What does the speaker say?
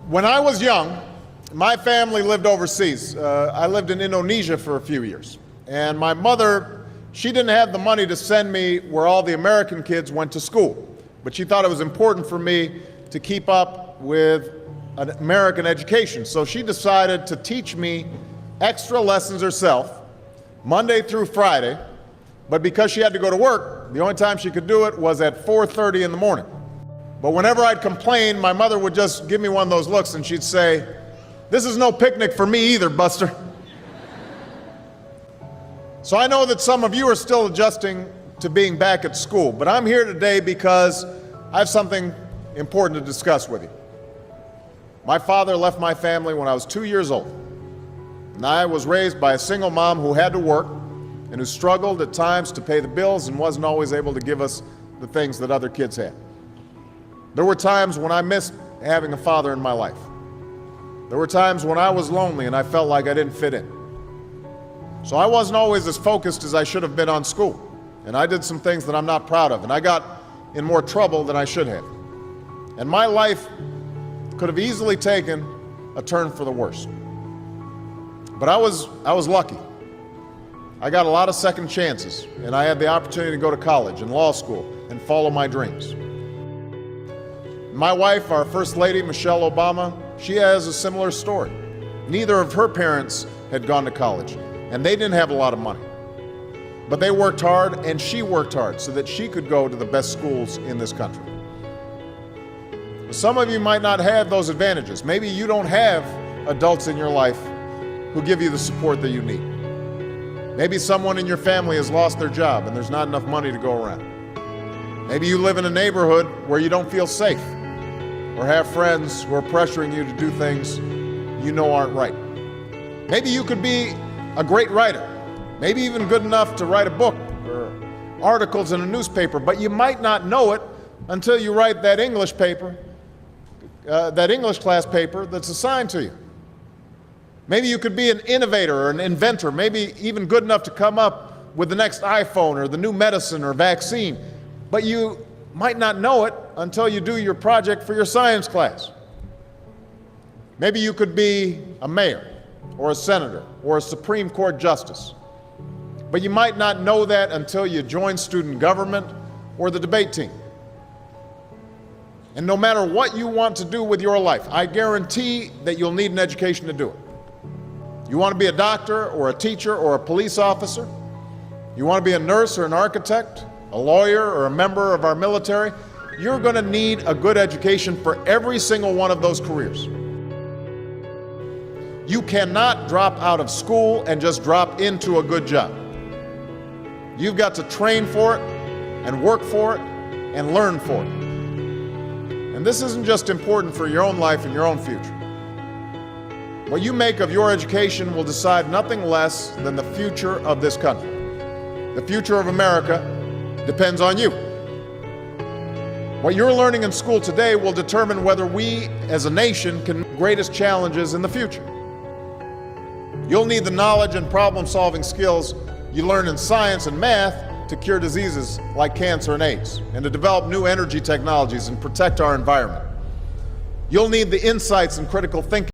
When I was young, my family lived overseas. I lived in Indonesia for a few years. And my mother, she didn't have the money to send me where all the American kids went to school. But she thought it was important for me to keep up with an American education. So she decided to teach me extra lessons herself, Monday through Friday. But because she had to go to work, the only time she could do it was at 4:30 in the morning. But whenever I'd complain, my mother would just give me one of those looks and she'd say, "This is no picnic for me either, Buster." So I know that some of you are still adjusting to being back at school, but I'm here today because I have something important to discuss with you. My father left my family when I was 2 years old, and I was raised by a single mom who had to work and who struggled at times to pay the bills and wasn't always able to give us the things that other kids had. There were times when I missed having a father in my life. There were times when I was lonely and I felt like I didn't fit in. So I wasn't always as focused as I should have been on school. And I did some things that I'm not proud of. And I got in more trouble than I should have. And my life could have easily taken a turn for the worse. But I was lucky. I got a lot of second chances. And I had the opportunity to go to college and law school and follow my dreams. My wife, our First Lady, Michelle Obama, she has a similar story. Neither of her parents had gone to college, and they didn't have a lot of money. But they worked hard, and she worked hard so that she could go to the best schools in this country. Some of you might not have those advantages. Maybe you don't have adults in your life who give you the support that you need. Maybe someone in your family has lost their job, and there's not enough money to go around. Maybe you live in a neighborhood where you don't feel safe, or have friends who are pressuring you to do things you know aren't right. Maybe you could be a great writer, maybe even good enough to write a book or articles in a newspaper, but you might not know it until you write that English class paper that's assigned to you. Maybe you could be an innovator or an inventor, maybe even good enough to come up with the next iPhone or the new medicine or vaccine, but you might not know it until you do your project for your science class. Maybe you could be a mayor or a senator or a Supreme Court justice, but you might not know that until you join student government or the debate team. And no matter what you want to do with your life, I guarantee that you'll need an education to do it. You want to be a doctor or a teacher or a police officer? You want to be a nurse or an architect, a lawyer or a member of our military? You're going to need a good education for every single one of those careers. You cannot drop out of school and just drop into a good job. You've got to train for it and work for it and learn for it. And this isn't just important for your own life and your own future. What you make of your education will decide nothing less than the future of this country. The future of America depends on you. What you're learning in school today will determine whether we as a nation can meet the greatest challenges in the future. You'll need the knowledge and problem-solving skills you learn in science and math to cure diseases like cancer and AIDS, and to develop new energy technologies and protect our environment. You'll need the insights and critical thinking